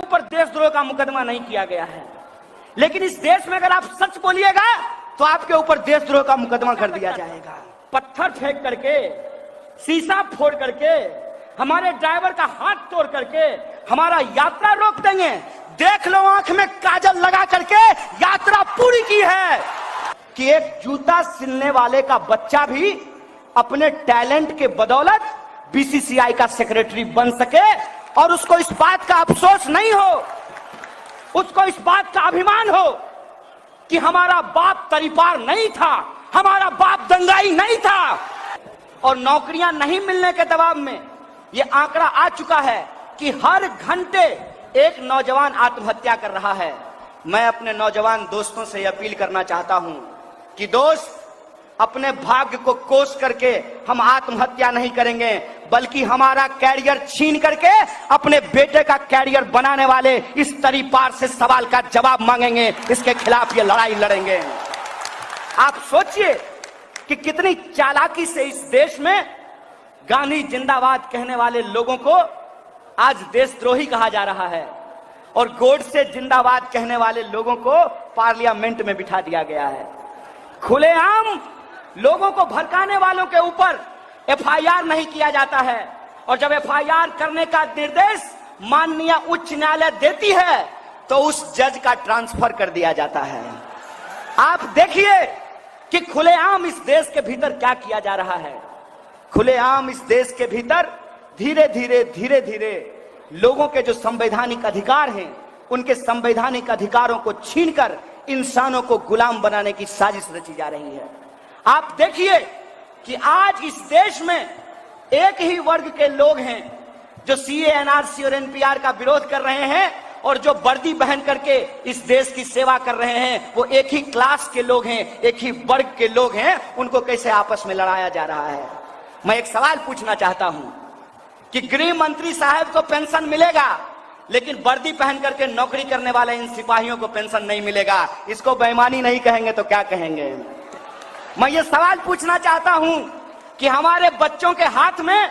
ऊपर देशद्रोह का मुकदमा नहीं किया गया है, लेकिन इस देश में अगर आप सच बोलिएगा तो आपके ऊपर देशद्रोह का मुकदमा कर दिया जाएगा। पत्थर फेंक करके, शीशा फोड़ करके, हमारे ड्राइवर का हाथ तोड़ करके हमारा यात्रा रोक देंगे। देख लो, आंख में काजल लगा करके यात्रा पूरी की है कि एक जूता सिलने वाले का बच्चा भी अपने टैलेंट के बदौलत बीसीसीआई का सेक्रेटरी बन सके और उसको इस बात का अफसोस नहीं हो, उसको इस बात का अभिमान हो कि हमारा बाप तरीपार नहीं था, हमारा बाप दंगाई नहीं था। और नौकरियां नहीं मिलने के दबाव में यह आंकड़ा आ चुका है कि हर घंटे एक नौजवान आत्महत्या कर रहा है। मैं अपने नौजवान दोस्तों से अपील करना चाहता हूं कि दोस्त, अपने भाग्य को कोस करके हम आत्महत्या नहीं करेंगे, बल्कि हमारा कैरियर छीन करके अपने बेटे का कैरियर बनाने वाले इस तरीपार से सवाल का जवाब मांगेंगे, इसके खिलाफ ये लड़ाई लड़ेंगे। आप सोचिए कि कितनी चालाकी से इस देश में गांधी जिंदाबाद कहने वाले लोगों को आज देशद्रोही कहा जा रहा है और गोडसे जिंदाबाद कहने वाले लोगों को पार्लियामेंट में बिठा दिया गया है। खुलेआम लोगों को भड़काने वालों के ऊपर एफआईआर नहीं किया जाता है, और जब एफआईआर करने का निर्देश माननीय उच्च न्यायालय देती है तो उस जज का ट्रांसफर कर दिया जाता है। आप देखिए कि खुलेआम इस देश के भीतर क्या किया जा रहा है। खुलेआम इस देश के भीतर धीरे धीरे लोगों के जो संवैधानिक अधिकार हैं, उनके संवैधानिक अधिकारों को छीनकर इंसानों को गुलाम बनाने की साजिश रची जा रही है। आप देखिए कि आज इस देश में एक ही वर्ग के लोग हैं जो सीए, एनआरसी और एनपीआर का विरोध कर रहे हैं, और जो वर्दी पहन करके इस देश की सेवा कर रहे हैं वो एक ही क्लास के लोग हैं, एक ही वर्ग के लोग हैं। उनको कैसे आपस में लड़ाया जा रहा है। मैं एक सवाल पूछना चाहता हूं कि गृह मंत्री साहब को पेंशन मिलेगा, लेकिन वर्दी पहन करके नौकरी करने वाले इन सिपाहियों को पेंशन नहीं मिलेगा। इसको बेईमानी नहीं कहेंगे तो क्या कहेंगे। मैं ये सवाल पूछना चाहता हूं कि हमारे बच्चों के हाथ में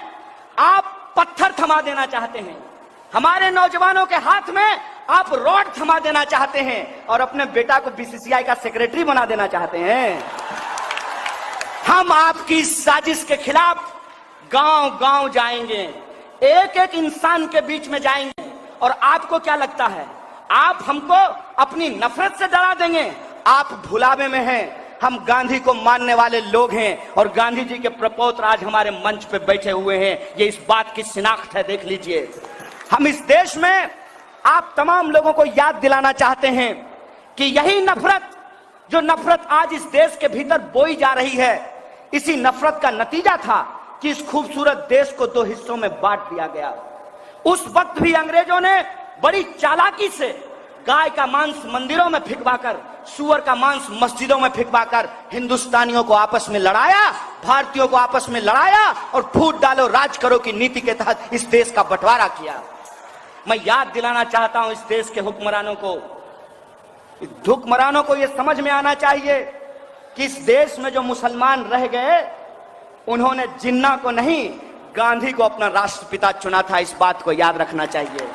आप पत्थर थमा देना चाहते हैं, हमारे नौजवानों के हाथ में आप रॉड थमा देना चाहते हैं और अपने बेटा को बीसीसीआई का सेक्रेटरी बना देना चाहते हैं। हम आपकी साजिश के खिलाफ गांव गांव जाएंगे, एक एक इंसान के बीच में जाएंगे। और आपको क्या लगता है, आप हमको अपनी नफरत से डरा देंगे? आप भुलावे में हैं। हम गांधी को मानने वाले लोग हैं और गांधी जी के प्रपौत्र आज हमारे मंच पे बैठे हुए हैं। ये इस बात की शिनाख्त है, देख लीजिए। हम इस देश में आप तमाम लोगों को याद दिलाना चाहते हैं कि यही नफरत, जो नफरत आज इस देश के भीतर बोई जा रही है, इसी नफरत का नतीजा था कि इस खूबसूरत देश को दो हिस्सों में बांट दिया गया। उस वक्त भी अंग्रेजों ने बड़ी चालाकी से गाय का मांस मंदिरों में फिकवाकर, सुअर का मांस मस्जिदों में फिकवाकर हिंदुस्तानियों को आपस में लड़ाया, भारतीयों को आपस में लड़ाया और फूट डालो राज करो की नीति के तहत इस देश का बंटवारा किया। मैं याद दिलाना चाहता हूं इस देश के हुक्मरानों को यह समझ में आना चाहिए कि इस देश में जो मुसलमान रह गए, उन्होंने जिन्ना को नहीं, गांधी को अपना राष्ट्रपिता चुना था। इस बात को याद रखना चाहिए।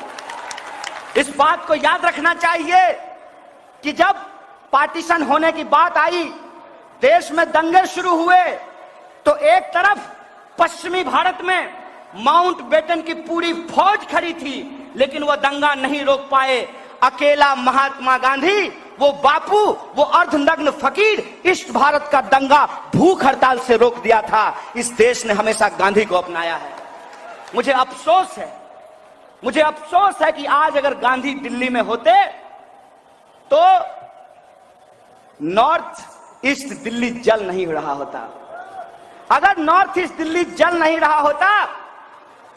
इस बात को याद रखना चाहिए कि जब पार्टीशन होने की बात आई, देश में दंगे शुरू हुए, तो एक तरफ पश्चिमी भारत में माउंट बेटन की पूरी फौज खड़ी थी, लेकिन वह दंगा नहीं रोक पाए। अकेला महात्मा गांधी, वो बापू, वो अर्धनग्न फकीर, ईस्ट भारत का दंगा भूख हड़ताल से रोक दिया था। इस देश ने हमेशा गांधी को अपनाया है। मुझे अफसोस है कि आज अगर गांधी दिल्ली में होते तो नॉर्थ ईस्ट दिल्ली जल नहीं रहा होता। अगर नॉर्थ ईस्ट दिल्ली जल नहीं रहा होता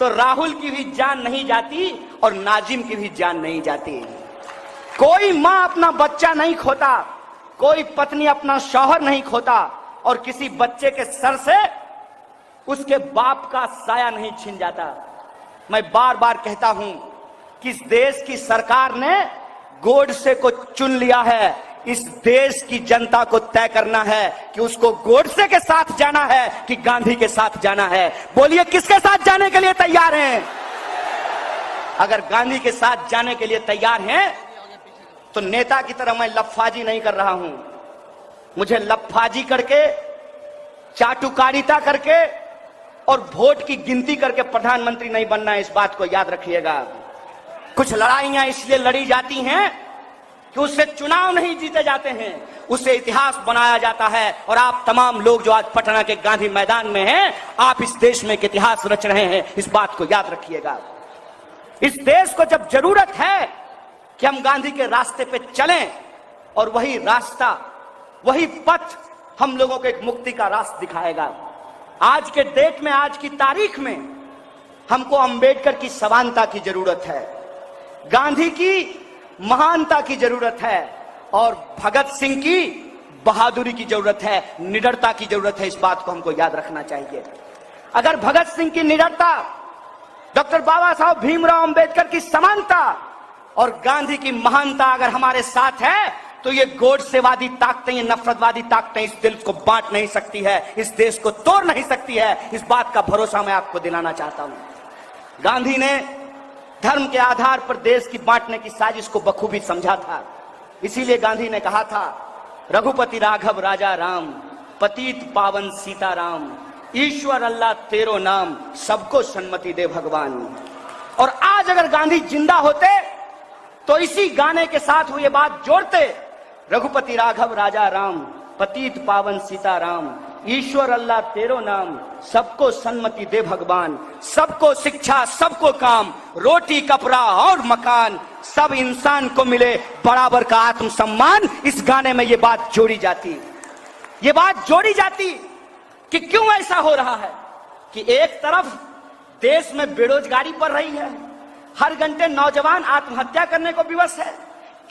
तो राहुल की भी जान नहीं जाती और नाजिम की भी जान नहीं जाती। कोई मां अपना बच्चा नहीं खोता, कोई पत्नी अपना शौहर नहीं खोता, और किसी बच्चे के सर से उसके बाप का साया नहीं छीन जाता। मैं बार बार कहता हूं कि इस देश की सरकार ने गोडसे को चुन लिया है। इस देश की जनता को तय करना है कि उसको गोडसे के साथ जाना है कि गांधी के साथ जाना है। बोलिए, किसके साथ जाने के लिए तैयार हैं? अगर गांधी के साथ जाने के लिए तैयार हैं तो नेता की तरह मैं लफाजी नहीं कर रहा हूं। मुझे लफाजी करके, चाटुकारिता करके और वोट की गिनती करके प्रधानमंत्री नहीं बनना है, इस बात को याद रखिएगा। कुछ लड़ाइयां इसलिए लड़ी जाती हैं कि उससे चुनाव नहीं जीते जाते हैं, उससे इतिहास बनाया जाता है। और आप तमाम लोग जो आज पटना के गांधी मैदान में हैं, आप इस देश में एक इतिहास रच रहे हैं, इस बात को याद रखिएगा। इस देश को जब जरूरत है कि हम गांधी के रास्ते पे चलें और वही रास्ता, वही पथ हम लोगों को एक मुक्ति का रास्ता दिखाएगा। आज के डेट में, आज की तारीख में हमको अंबेडकर की समानता की जरूरत है, गांधी की महानता की जरूरत है और भगत सिंह की बहादुरी की जरूरत है, निडरता की जरूरत है। इस बात को हमको याद रखना चाहिए। अगर भगत सिंह की निडरता, डॉक्टर बाबा साहब भीमराव अंबेडकर की समानता और गांधी की महानता अगर हमारे साथ है तो ये गोडसेवादी ताकतें, ये नफरतवादी ताकतें इस देश को बांट नहीं सकती है, इस देश को तोड़ नहीं सकती है। इस बात का भरोसा मैं आपको दिलाना चाहता हूं। गांधी ने धर्म के आधार पर देश की बांटने की साजिश को बखूबी समझा था। इसीलिए गांधी ने कहा था, रघुपति राघव राजा राम, पतित पावन सीताराम, ईश्वर अल्लाह तेरो नाम, सबको सन्मति दे भगवान। और आज अगर गांधी जिंदा होते तो इसी गाने के साथ वो ये बात जोड़ते, रघुपति राघव राजा राम, पतित पावन सीताराम, ईश्वर अल्लाह तेरो नाम, सबको सन्मति दे भगवान, सबको शिक्षा, सबको काम, रोटी कपड़ा और मकान, सब इंसान को मिले बराबर का आत्मसम्मान। इस गाने में ये बात जोड़ी जाती, ये बात जोड़ी जाती कि क्यों ऐसा हो रहा है कि एक तरफ देश में बेरोजगारी बढ़ रही है, हर घंटे नौजवान आत्महत्या करने को विवश है,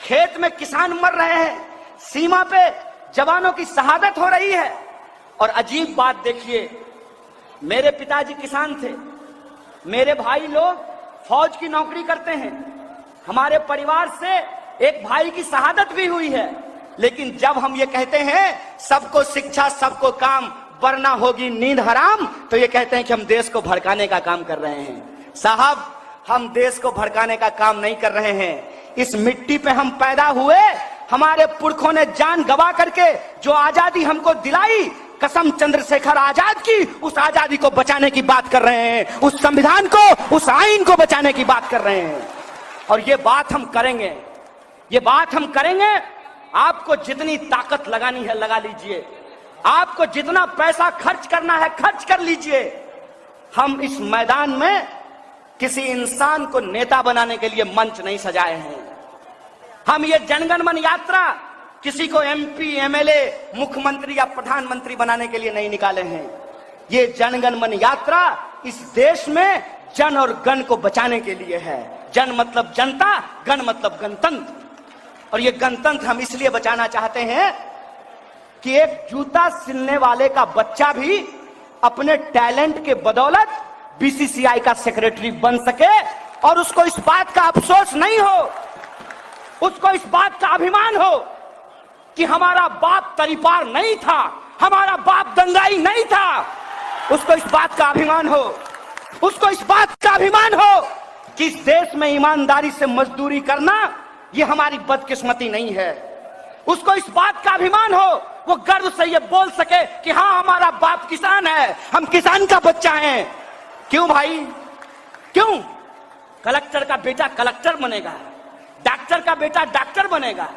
खेत में किसान मर रहे हैं, सीमा पे जवानों की शहादत हो रही है। और अजीब बात देखिए, मेरे पिताजी किसान थे, मेरे भाई लोग फौज की नौकरी करते हैं, हमारे परिवार से एक भाई की शहादत भी हुई है, लेकिन जब हम ये कहते हैं सबको शिक्षा, सबको काम, वरना होगी नींद हराम, तो ये कहते हैं कि हम देश को भड़काने का काम कर रहे हैं। साहब, हम देश को भड़काने का काम नहीं कर रहे हैं। इस मिट्टी पे हम पैदा हुए, हमारे पुरखों ने जान गवा करके जो आजादी हमको दिलाई, कसम चंद्रशेखर आजाद की, उस आजादी को बचाने की बात कर रहे हैं, उस संविधान को, उस आईन को बचाने की बात कर रहे हैं। और ये बात हम करेंगे, ये बात हम करेंगे। आपको जितनी ताकत लगानी है लगा लीजिए, आपको जितना पैसा खर्च करना है खर्च कर लीजिए। हम इस मैदान में किसी इंसान को नेता बनाने के लिए मंच नहीं सजाए हैं। हम ये जनगण मन यात्रा किसी को एमपी, एमएलए, मुख्यमंत्री या प्रधानमंत्री बनाने के लिए नहीं निकाले हैं। ये जनगण मन यात्रा इस देश में जन और गण को बचाने के लिए है। जन मतलब जनता, गण मतलब गणतंत्र। और ये गणतंत्र हम इसलिए बचाना चाहते हैं कि एक जूता सिलने वाले का बच्चा भी अपने टैलेंट के बदौलत बीसीसीआई का सेक्रेटरी बन सके और उसको इस बात का अफसोस नहीं हो, उसको इस बात का अभिमान हो कि हमारा बाप तरीपार नहीं था, हमारा बाप दंगाई नहीं था। उसको इस बात का अभिमान हो, उसको इस बात का अभिमान हो कि इस देश में ईमानदारी से मजदूरी करना ये हमारी बदकिस्मती नहीं है। उसको इस बात का अभिमान हो, वो गर्व से ये बोल सके कि हाँ, हमारा बाप किसान है, हम किसान का बच्चा है। क्यों भाई, क्यों? कलेक्टर का बेटा कलेक्टर बनेगा, डॉक्टर का बेटा डॉक्टर बनेगा,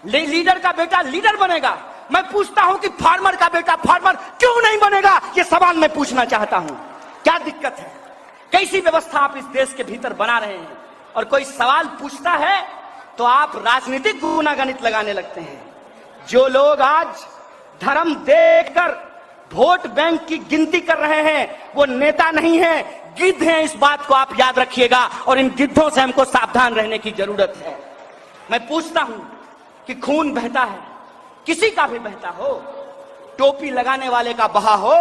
लीडर का बेटा लीडर बनेगा। मैं पूछता हूं कि फार्मर का बेटा फार्मर क्यों नहीं बनेगा? ये सवाल मैं पूछना चाहता हूं। क्या दिक्कत है? कैसी व्यवस्था आप इस देश के भीतर बना रहे हैं? और कोई सवाल पूछता है तो आप राजनीतिक गुनागणित लगाने लगते हैं। जो लोग आज धर्म देखकर वोट बैंक की गिनती कर रहे हैं वो नेता नहीं है, गिद्ध हैं। इस बात को आप याद रखिएगा और इन गिद्धों से हमको सावधान रहने की जरूरत है। मैं पूछता हूं कि खून बहता है, किसी का भी बहता हो, टोपी लगाने वाले का बहा हो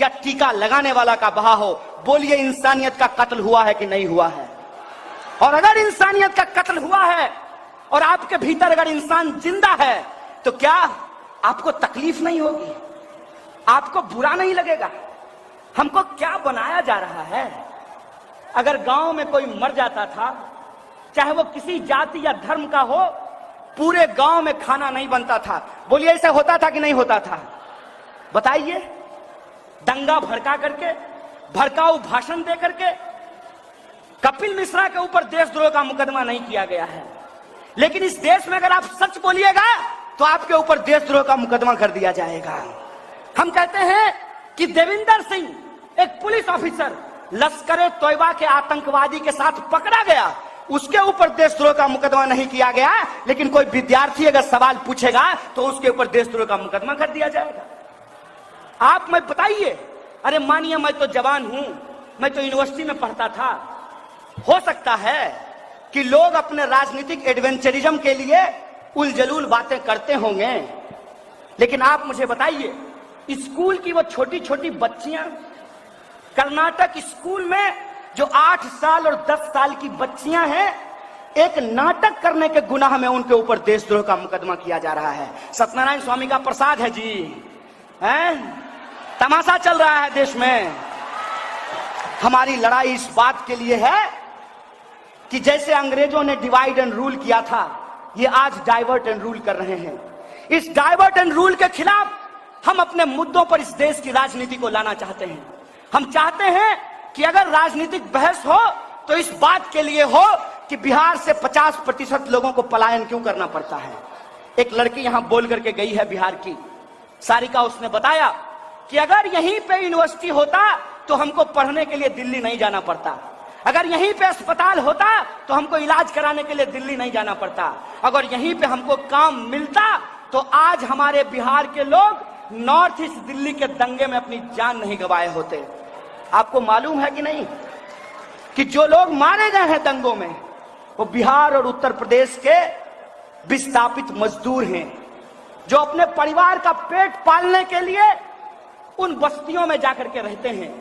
या टीका लगाने वाला का बहा हो, बोलिए इंसानियत का कत्ल हुआ है कि नहीं हुआ है? और अगर इंसानियत का कत्ल हुआ है और आपके भीतर अगर इंसान जिंदा है तो क्या आपको तकलीफ नहीं होगी? आपको बुरा नहीं लगेगा? हमको क्या बनाया जा रहा है? अगर गांव में कोई मर जाता था, चाहे वो किसी जाति या धर्म का हो, पूरे गांव में खाना नहीं बनता था। बोलिए ऐसा होता था कि नहीं होता था? बताइए। दंगा भड़का करके, भड़काऊ भाषण दे करके कपिल मिश्रा के ऊपर देशद्रोह का मुकदमा नहीं किया गया है, लेकिन इस देश में अगर आप सच बोलिएगा तो आपके ऊपर देशद्रोह का मुकदमा कर दिया जाएगा। हम कहते हैं कि देविंदर सिंह, एक पुलिस ऑफिसर, लश्कर तोयबा के आतंकवादी के साथ पकड़ा गया, उसके ऊपर देशद्रोह का मुकदमा नहीं किया गया, लेकिन कोई विद्यार्थी अगर सवाल पूछेगा तो उसके ऊपर देशद्रोह का मुकदमा कर दिया जाएगा। आप मैं बताइए, अरे मानिए मैं तो जवान हूं, मैं तो यूनिवर्सिटी में पढ़ता था, हो सकता है कि लोग अपने राजनीतिक एडवेंचरिज्म के लिए उलझलूल बातें करते होंगे, लेकिन आप मुझे बताइए, स्कूल की वो छोटी छोटी बच्चियां, कर्नाटक स्कूल में जो 8 साल और 10 साल की बच्चियां हैं, एक नाटक करने के गुनाह में उनके ऊपर देशद्रोह का मुकदमा किया जा रहा है। सत्यनारायण स्वामी का प्रसाद है जी, हैं? तमाशा चल रहा है देश में। हमारी लड़ाई इस बात के लिए है कि जैसे अंग्रेजों ने डिवाइड एंड रूल किया था, ये आज डाइवर्ट एंड रूल कर रहे हैं। इस डाइवर्ट एंड रूल के खिलाफ हम अपने मुद्दों पर इस देश की राजनीति को लाना चाहते हैं। हम चाहते हैं कि अगर राजनीतिक बहस हो तो इस बात के लिए हो कि बिहार से 50% लोगों को पलायन क्यों करना पड़ता है। एक लड़की यहां बोल करके गई है बिहार की, सारिका, उसने बताया कि अगर यहीं पे यूनिवर्सिटी होता तो हमको पढ़ने के लिए दिल्ली नहीं जाना पड़ता, अगर यहीं पे अस्पताल होता तो हमको इलाज कराने के लिए दिल्ली नहीं जाना पड़ता, अगर यहीं पे हमको काम मिलता तो आज हमारे बिहार के लोग नॉर्थ ईस्ट दिल्ली के दंगे में अपनी जान नहीं गंवाए होते। आपको मालूम है कि नहीं कि जो लोग मारे गए हैं दंगों में वो बिहार और उत्तर प्रदेश के विस्थापित मजदूर हैं, जो अपने परिवार का पेट पालने के लिए उन बस्तियों में जाकर के रहते हैं।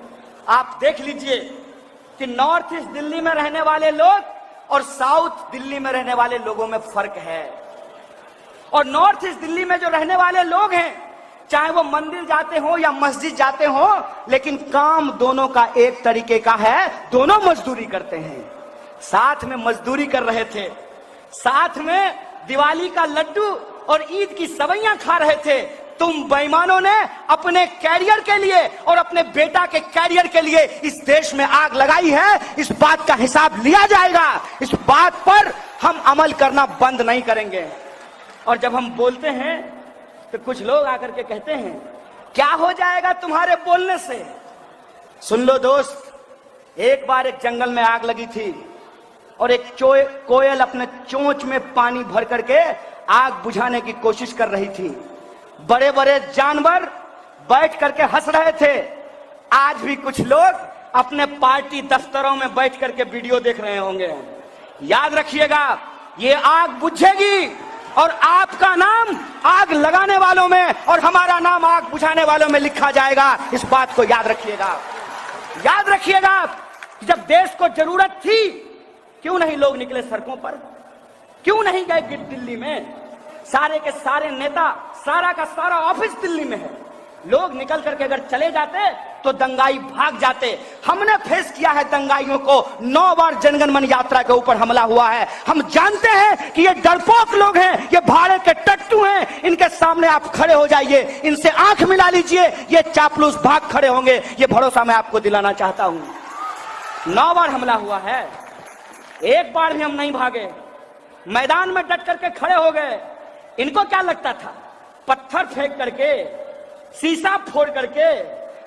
आप देख लीजिए कि नॉर्थ ईस्ट दिल्ली में रहने वाले लोग और साउथ दिल्ली में रहने वाले लोगों में फर्क है। और नॉर्थ ईस्ट दिल्ली में जो रहने वाले लोग हैं, चाहे वो मंदिर जाते हो या मस्जिद जाते हो, लेकिन काम दोनों का एक तरीके का है, दोनों मजदूरी करते हैं। साथ में मजदूरी कर रहे थे, साथ में दिवाली का लड्डू और ईद की सवैयां खा रहे थे। तुम बेईमानों ने अपने कैरियर के लिए और अपने बेटा के कैरियर के लिए इस देश में आग लगाई है। इस बात का हिसाब लिया जाएगा, इस बात पर हम अमल करना बंद नहीं करेंगे। और जब हम बोलते हैं तो कुछ लोग आकर के कहते हैं क्या हो जाएगा तुम्हारे बोलने से। सुन लो दोस्त, एक बार एक जंगल में आग लगी थी और एक कोयल अपने चोंच में पानी भर करके आग बुझाने की कोशिश कर रही थी। बड़े बड़े जानवर बैठ करके हंस रहे थे। आज भी कुछ लोग अपने पार्टी दफ्तरों में बैठ करके वीडियो देख रहे होंगे। याद रखिएगा, ये आग बुझेगी और आपका नाम आग लगाने वालों में और हमारा नाम आग बुझाने वालों में लिखा जाएगा। इस बात को याद रखिएगा। याद रखिएगा, जब देश को जरूरत थी क्यों नहीं लोग निकले सड़कों पर, क्यों नहीं गए दिल्ली में। सारे के सारे नेता, सारा का सारा ऑफिस दिल्ली में है। लोग निकल करके अगर चले जाते तो दंगाई भाग जाते। हमने फेस किया है दंगाइयों को। 9 बार जनगण मन यात्रा के ऊपर हमला हुआ है। हम जानते हैं कि ये डरपोक लोग हैं, ये भाड़े के टट्टू हैं। इनके सामने आप खड़े हो जाइए, इनसे आंख मिला लीजिए, ये चापलूस भाग खड़े होंगे। ये भरोसा मैं आपको दिलाना चाहता हूं। 9 बार हमला हुआ है, एक बार भी हम नहीं भागे, मैदान में डट करके खड़े हो गए। इनको क्या लगता था पत्थर फेंक करके, शीशा फोड़ करके,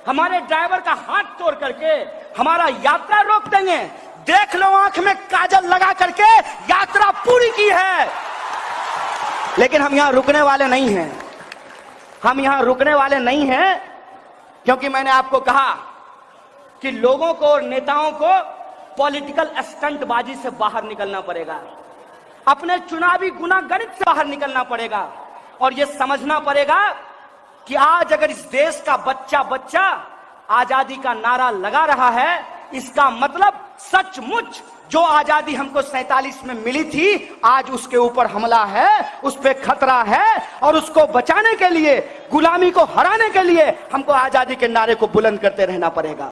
हमारे ड्राइवर का हाथ तोड़ करके हमारा यात्रा रोक देंगे। देख लो, आंख में काजल लगा करके यात्रा पूरी की है। लेकिन हम यहां रुकने वाले नहीं हैं, हम यहां रुकने वाले नहीं हैं, क्योंकि मैंने आपको कहा कि लोगों को और नेताओं को पॉलिटिकल स्टंटबाजी से बाहर निकलना पड़ेगा, अपने चुनावी गुनागणित से बाहर निकलना पड़ेगा और यह समझना पड़ेगा कि आज अगर इस देश का बच्चा बच्चा आजादी का नारा लगा रहा है, इसका मतलब सचमुच जो आजादी हमको 47 में मिली थी, आज उसके ऊपर हमला है, उस पर खतरा है। और उसको बचाने के लिए, गुलामी को हराने के लिए हमको आजादी के नारे को बुलंद करते रहना पड़ेगा।